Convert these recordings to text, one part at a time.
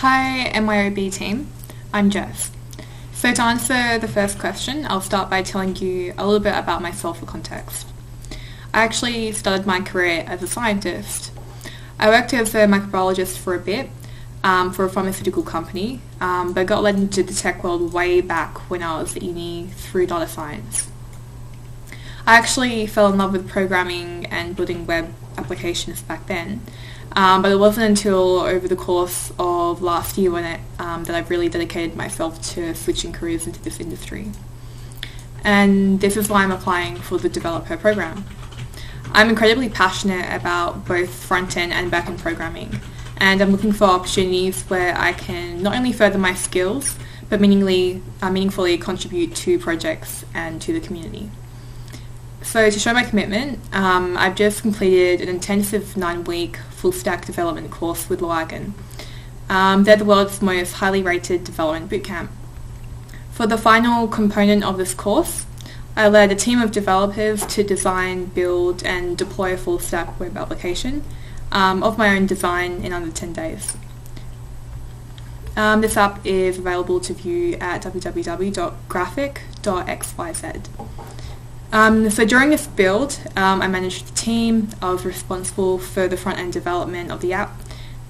Hi MYOB team, I'm Jess. So to answer the first question, I'll start by telling you a little bit about myself for context. I actually started my career as a scientist. I worked as a microbiologist for a bit for a pharmaceutical company, but got led into the tech world way back when I was at uni through data science. I actually fell in love with programming and building web applications back then, but it wasn't until over the course of last year that I've really dedicated myself to switching careers into this industry. And this is why I'm applying for the developHER program. I'm incredibly passionate about both front-end and back-end programming, and I'm looking for opportunities where I can not only further my skills, but meaningfully contribute to projects and to the community. So to show my commitment, I've just completed an intensive 9-week full-stack development course with Wagon. They're the world's most highly rated development bootcamp. For the final component of this course, I led a team of developers to design, build and deploy a full-stack web application of my own design in under 10 days. This app is available to view at www.graphic.xyz. So during this build, I managed the team. I was responsible for the front-end development of the app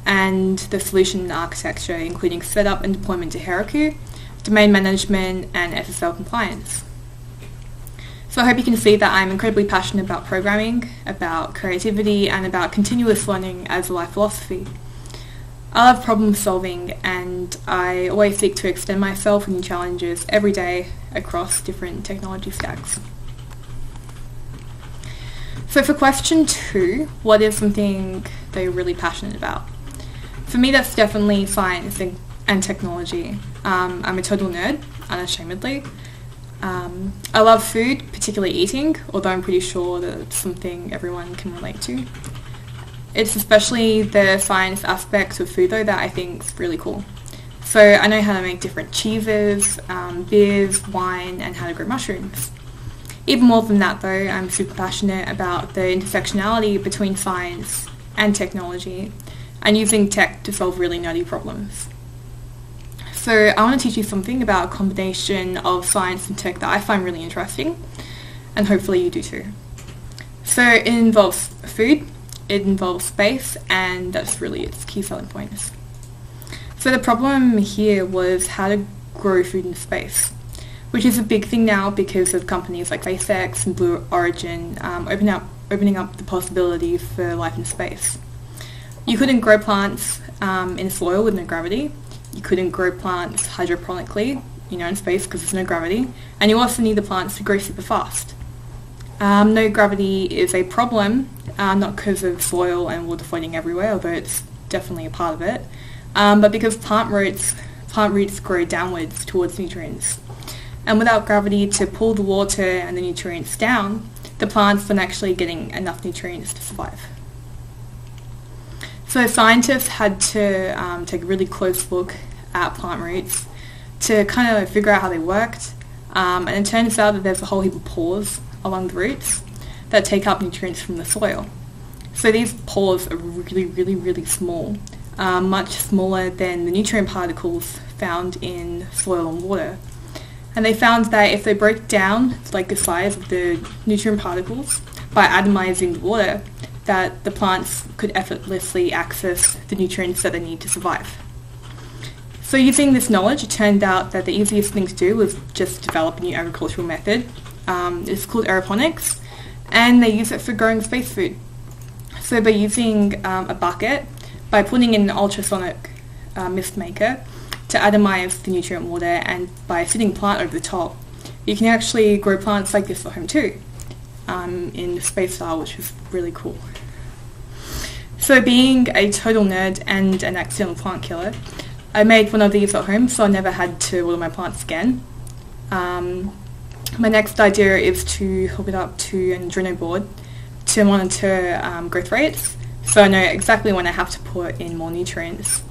and the solution architecture, including setup and deployment to Heroku, domain management and SSL compliance. So I hope you can see that I'm incredibly passionate about programming, about creativity and about continuous learning as a life philosophy. I love problem solving and I always seek to extend myself with new challenges every day across different technology stacks. So for question 2, what is something that you're really passionate about? For me, that's definitely science and technology. I'm a total nerd, unashamedly. I love food, particularly eating, although I'm pretty sure that it's something everyone can relate to. It's especially the science aspects of food, though, that I think is really cool. So I know how to make different cheeses, beers, wine, and how to grow mushrooms. Even more than that, though, I'm super passionate about the intersectionality between science and technology and using tech to solve really nerdy problems. So I want to teach you something about a combination of science and tech that I find really interesting, and hopefully you do too. So it involves food, it involves space, and that's really its key selling points. So the problem here was how to grow food in space, which is a big thing now because of companies like SpaceX and Blue Origin opening up the possibility for life in space. You couldn't grow plants in soil with no gravity. You couldn't grow plants hydroponically, in space because there's no gravity. And you also need the plants to grow super fast. No gravity is a problem, not because of soil and water floating everywhere, although it's definitely a part of it, but because plant roots grow downwards towards nutrients. And without gravity to pull the water and the nutrients down, the plants aren't actually getting enough nutrients to survive. So scientists had to take a really close look at plant roots to kind of figure out how they worked, and it turns out that there's a whole heap of pores along the roots that take up nutrients from the soil. So these pores are really, really, really small, much smaller than the nutrient particles found in soil and water. And they found that if they broke down like the size of the nutrient particles by atomizing the water, that the plants could effortlessly access the nutrients that they need to survive. So using this knowledge, it turned out that the easiest thing to do was just develop a new agricultural method. It's called aeroponics, and they use it for growing space food. So by using a bucket, by putting in an ultrasonic mist maker to atomize the nutrient water, and by sitting plant over the top, you can actually grow plants like this at home too, in space style, which is really cool. So being a total nerd and an accidental plant killer, I made one of these at home, so I never had to water my plants again. My next idea is to hook it up to an Arduino board to monitor growth rates, so I know exactly when I have to put in more nutrients.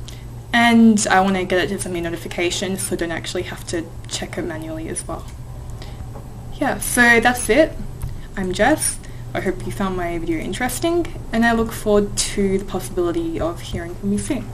And I want to get it to send me notifications so I don't actually have to check it manually as well. Yeah, so that's it. I'm Jess. I hope you found my video interesting, and I look forward to the possibility of hearing from you soon.